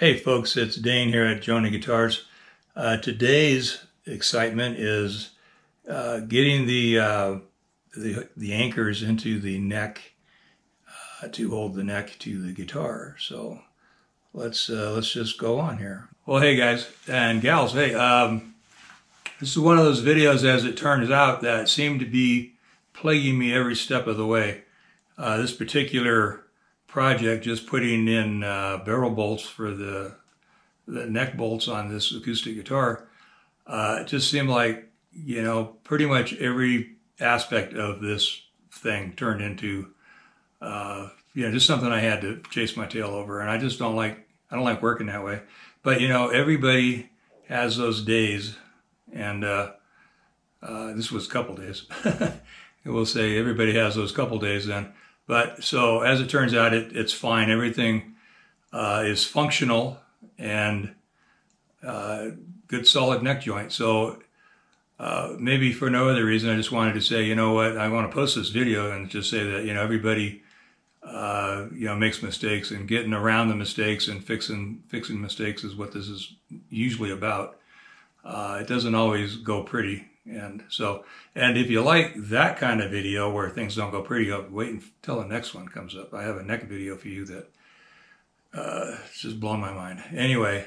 Hey folks, it's Dane here at Jonah Guitars. Today's excitement is getting the anchors into the neck to hold the neck to the guitar. So let's just go on here. Well, hey guys and gals, hey, this is one of those videos, as it turns out, that seem to be plaguing me every step of the way. This particular project, just putting in barrel bolts for the neck bolts on this acoustic guitar, it just seemed like, you know, pretty much every aspect of this thing turned into, just something I had to chase my tail over. And I just don't like working that way. But, you know, everybody has those days. And this was a couple days. We'll say everybody has those couple days then. But so as it turns out, it's fine. Everything is functional and good solid neck joint. So maybe for no other reason, I just wanted to say, you know what, I want to post this video and just say that, you know, everybody, makes mistakes, and getting around the mistakes and fixing mistakes is what this is usually about. It doesn't always go pretty. And if you like that kind of video where things don't go pretty, I'll wait until the next one comes up. I have a neck video for you that it's just blown my mind. Anyway,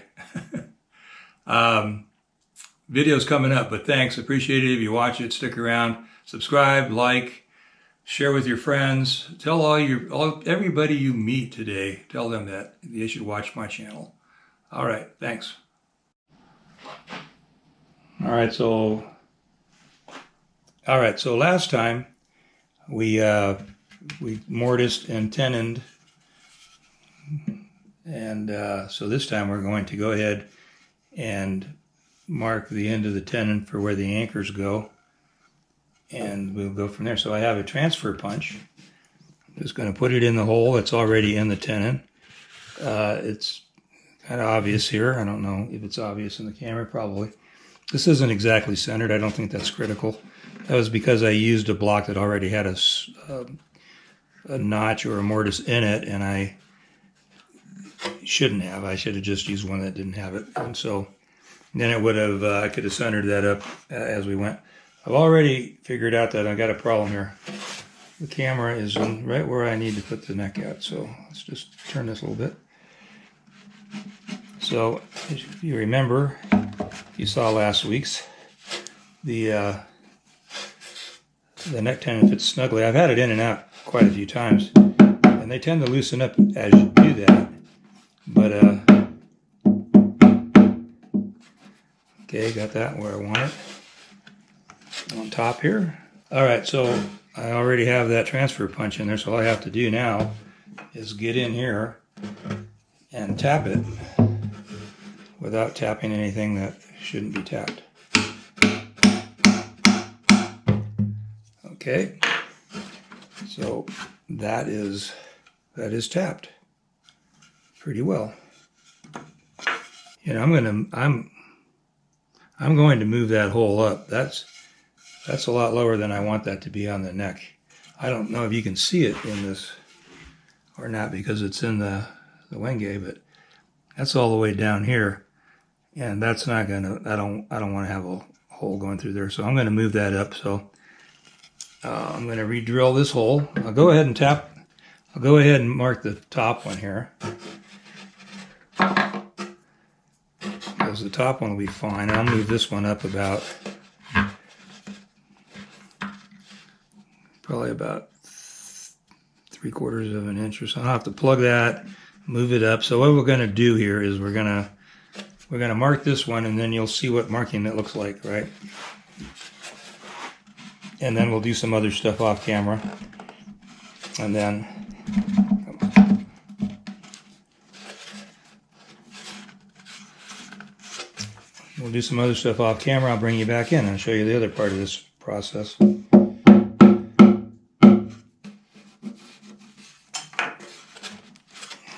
video's coming up, but thanks. Appreciate it if you watch it. Stick around, subscribe, like, share with your friends. Tell everybody you meet today, tell them that they should watch my channel. All right, thanks. All right, so last time we mortised and tenoned, and so this time we're going to go ahead and mark the end of the tenon for where the anchors go, and we'll go from there. So I have a transfer punch. I'm just going to put it in the hole that's already in the tenon. It's kind of obvious here. I don't know if it's obvious in the camera, probably. This isn't exactly centered. I don't think that's critical. That was because I used a block that already had a notch or a mortise in it, and I shouldn't have. I should have just used one that didn't have it. And so then it would have, I could have centered that up as we went. I've already figured out that I got a problem here. The camera is right where I need to put the neck at. So let's just turn this a little bit. So if you remember, you saw last week's, the neck tenon fits snugly. I've had it in and out quite a few times, and they tend to loosen up as you do that. But okay, got that where I want it on top here. All right, so I already have that transfer punch in there, so all I have to do now is get in here and tap it without tapping anything that shouldn't be tapped. Okay, so that is tapped pretty well. You know, I'm going to move that hole up. That's a lot lower than I want that to be on the neck. I don't know if you can see it in this or not because it's in the wenge, but that's all the way down here. And that's not gonna, I don't want to have a hole going through there. So I'm gonna move that up. So I'm gonna re-drill this hole. I'll go ahead and mark the top one here, because the top one will be fine. I'll move this one up about, probably about 3/4 of an inch or so. I'll have to plug that, move it up. So what we're gonna do here is we're gonna mark this one, and then you'll see what marking it looks like, right? And then we'll do some other stuff off camera. And then, we'll do some other stuff off camera. I'll bring you back in and show you the other part of this process. All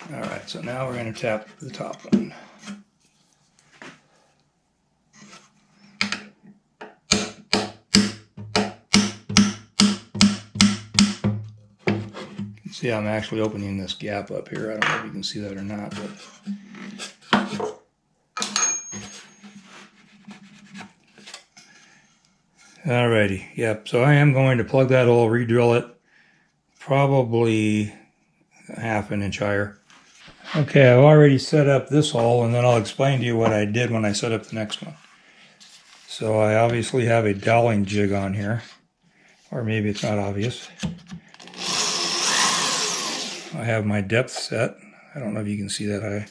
right, so now we're going to tap the top one. See, I'm actually opening this gap up here. I don't know if you can see that or not, but Alrighty, yep, so I am going to plug that hole, re-drill it, probably half an inch higher. Okay, I've already set up this hole, and then I'll explain to you what I did when I set up the next one. So I obviously have a doweling jig on here, or maybe it's not obvious. I have my depth set. I don't know if you can see that high.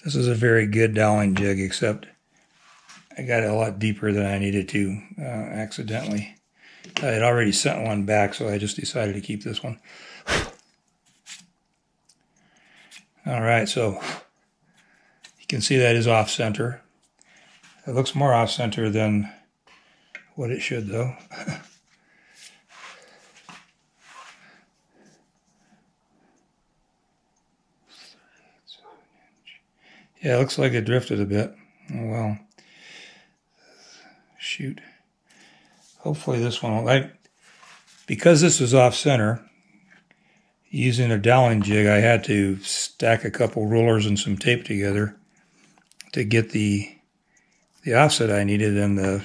This is a very good doweling jig, except I got it a lot deeper than I needed to accidentally. I had already sent one back, so I just decided to keep this one. All right, so you can see that is off center. It looks more off center than what it should, though. Yeah, it looks like it drifted a bit. Oh well. Shoot. Hopefully this one will. Because this was off center, using a doweling jig, I had to stack a couple rulers and some tape together to get the offset I needed, and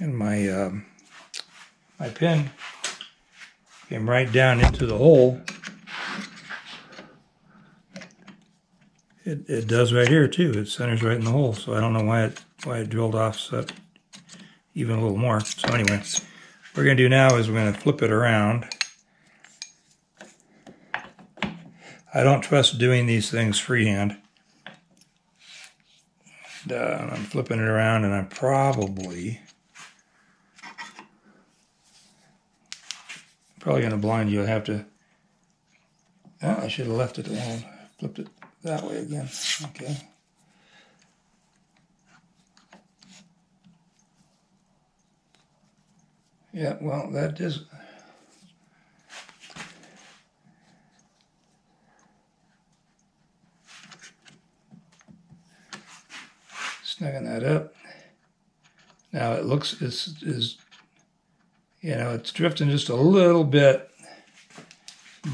my pin came right down into the hole. It does right here too. It centers right in the hole, so I don't know why it drilled offset even a little more. So anyway, what we're going to do now is we're going to flip it around. I don't trust doing these things freehand. I'm flipping it around, and I'm probably going to blind you. I have to. Oh, I should have left it alone. Flipped it that way again. Okay. Yeah, well, that is. Snugging that up. Now it looks is you know, it's drifting just a little bit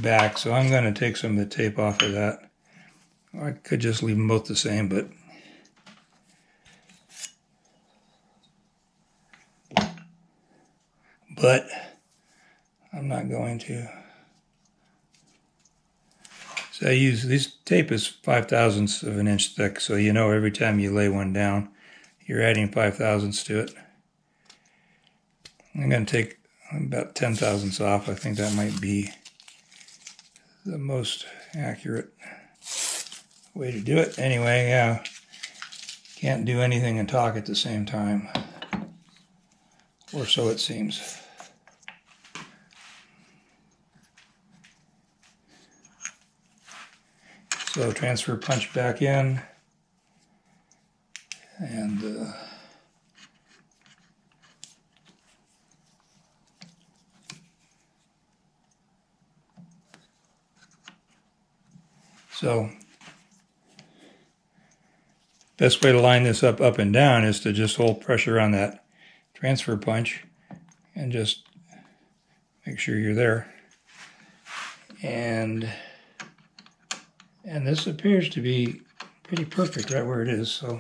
back, so I'm going to take some of the tape off of that. I could just leave them both the same, but I'm not going to. So I use, this tape is 5/1000ths of an inch thick, so you know every time you lay one down, you're adding 5/1000ths to it. I'm going to take about 10/1000ths off. I think that might be the most accurate way to do it. Anyway, yeah, can't do anything and talk at the same time, or so it seems. So transfer punch back in, and so best way to line this up and down is to just hold pressure on that transfer punch and just make sure you're there. And this appears to be pretty perfect right where it is, so.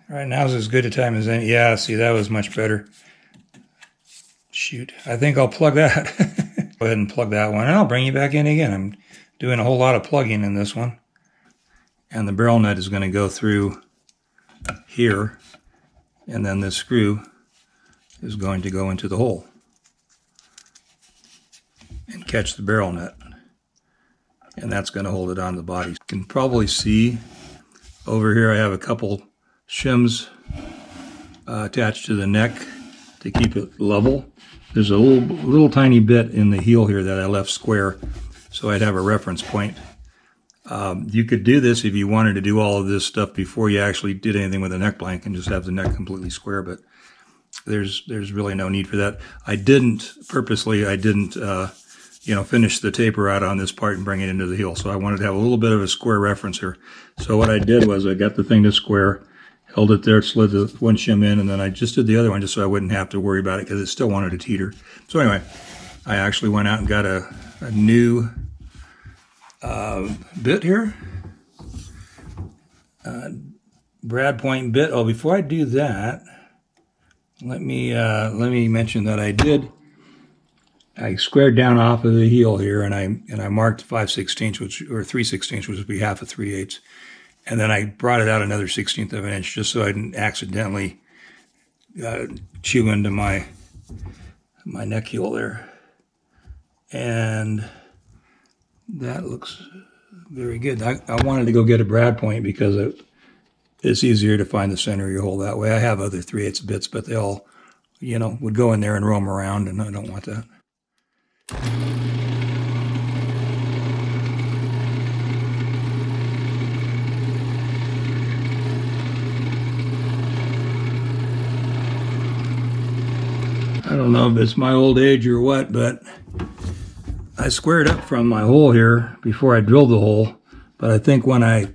Right, now's as good a time as any. Yeah, see, that was much better. Shoot, I think I'll plug that. Go ahead and plug that one, and I'll bring you back in again. I'm doing a whole lot of plugging in this one. And the barrel nut is going to go through here, and then this screw is going to go into the hole and catch the barrel nut. And that's going to hold it on the body. You can probably see over here I have a couple shims attached to the neck to keep it level. There's a little tiny bit in the heel here that I left square, so I'd have a reference point. You could do this if you wanted to do all of this stuff before you actually did anything with the neck blank and just have the neck completely square, but there's really no need for that. I didn't finish the taper out on this part and bring it into the heel. So I wanted to have a little bit of a square reference here. So what I did was I got the thing to square, held it there, slid the one shim in, and then I just did the other one just so I wouldn't have to worry about it because it still wanted to teeter. So anyway, I actually went out and got a new bit here. Brad point bit. Oh, before I do that, let me mention that I squared down off of the heel here, and I marked 5/16, or 3/16, which would be half of 3/8, and then I brought it out another 1/16 of an inch just so I didn't accidentally chew into my neck heel there, and that looks very good. I wanted to go get a brad point because it's easier to find the center of your hole that way. I have other 3/8 bits, but they all, would go in there and roam around, and I don't want that. I don't know if it's my old age or what, but I squared up from my hole here before I drilled the hole, but I think when I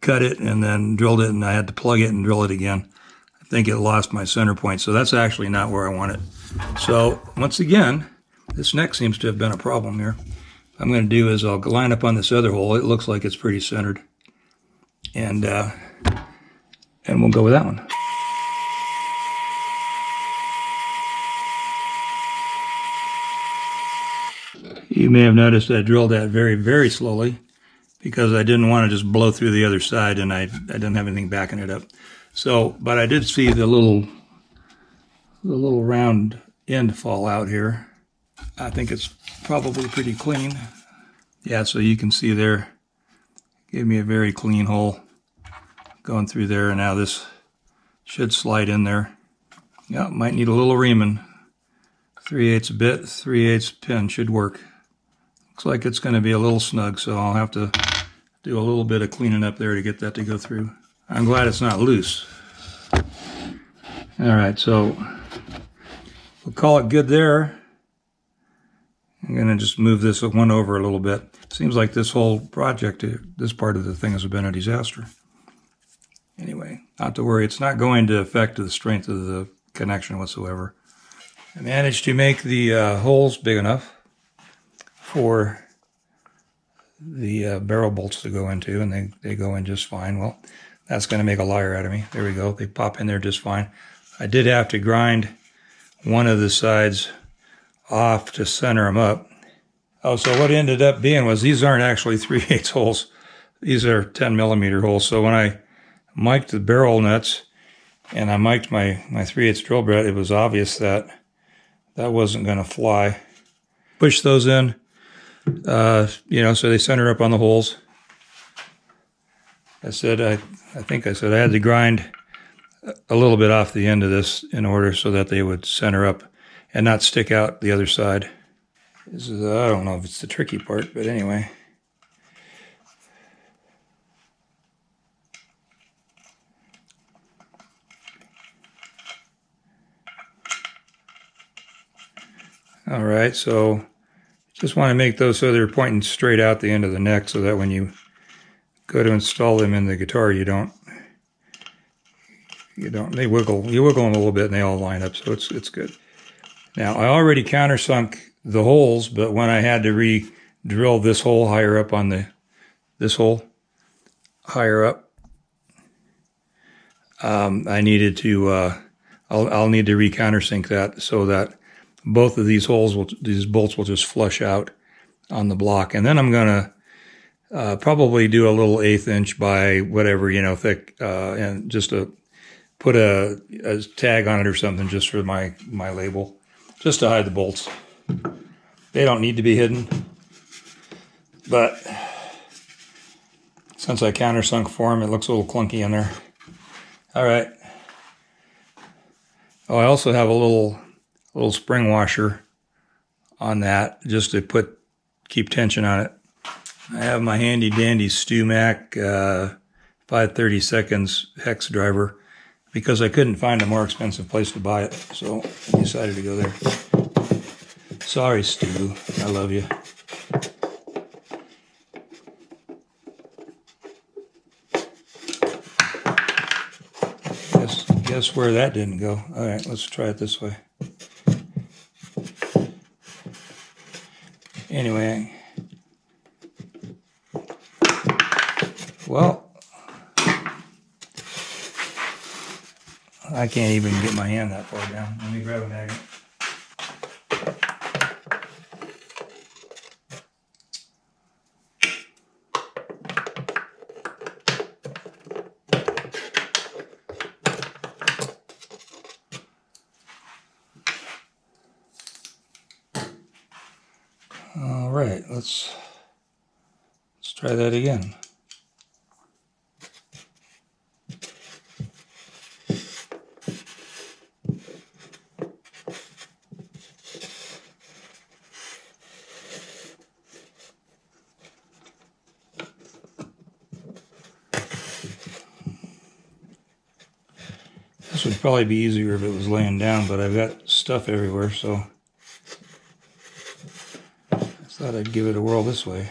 cut it and then drilled it and I had to plug it and drill it again, I think it lost my center point, so that's actually not where I want it. So once again, this neck seems to have been a problem here. What I'm going to do is I'll line up on this other hole. It looks like it's pretty centered, and we'll go with that one. You may have noticed I drilled that very, very slowly because I didn't want to just blow through the other side, and I didn't have anything backing it up. So, but I did see the little round end fall out here. I think it's probably pretty clean. Yeah, so you can see there, gave me a very clean hole going through there, and now this should slide in there. Yeah, might need a little reaming. 3/8 bit, 3/8 pin should work. Looks like it's going to be a little snug, so I'll have to do a little bit of cleaning up there to get that to go through. I'm glad it's not loose. All right, so we'll call it good there. I'm going to just move this one over a little bit. Seems like this whole project, this part of the thing has been a disaster. Anyway, not to worry. It's not going to affect the strength of the connection whatsoever. I managed to make the holes big enough for the barrel bolts to go into, and they go in just fine. Well, that's going to make a liar out of me. There we go. They pop in there just fine. I did have to grind one of the sides off to center them up. Oh, so what it ended up being was these aren't actually 3/8 holes. These are 10 millimeter holes. So when I mic'd the barrel nuts and I mic'd my 3/8 drill bit, it was obvious that that wasn't going to fly. Push those in, so they center up on the holes. I think I said I had to grind a little bit off the end of this in order so that they would center up and not stick out the other side. This is, I don't know if it's the tricky part, but anyway. All right, so just want to make those so they're pointing straight out the end of the neck so that when you go to install them in the guitar, you wiggle them a little bit and they all line up, so it's good. Now, I already countersunk the holes, but when I had to re-drill this hole higher up on this hole higher up, I needed to, I'll need to re-countersink that so that both of these these bolts will just flush out on the block. And then I'm going to probably do a little 1/8 inch by whatever, thick, and just put a tag on it or something just for my label, just to hide the bolts. They don't need to be hidden, but since I countersunk for them, it looks a little clunky in there. All right. Oh, I also have a little spring washer on that just to keep tension on it. I have my handy dandy StewMac 530 seconds hex driver because I couldn't find a more expensive place to buy it, so I decided to go there. Sorry, Stu, I love you. Guess where that didn't go. All right, let's try it this way. Anyway, well, I can't even get my hand that far down. Let me grab a magnet. All right, let's try that again. This would probably be easier if it was laying down, but I've got stuff everywhere, so I thought I'd give it a whirl this way.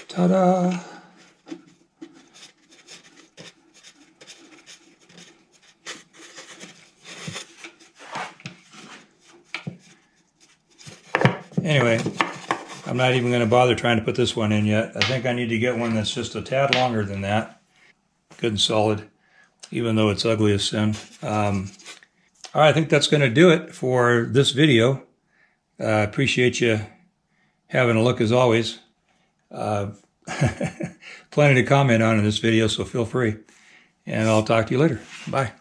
Ta-da! Anyway, I'm not even going to bother trying to put this one in yet. I think I need to get one that's just a tad longer than that. Good and solid, even though it's ugly as sin. All right, I think that's going to do it for this video. Appreciate you having a look as always. Plenty to comment on in this video, so feel free. And I'll talk to you later. Bye.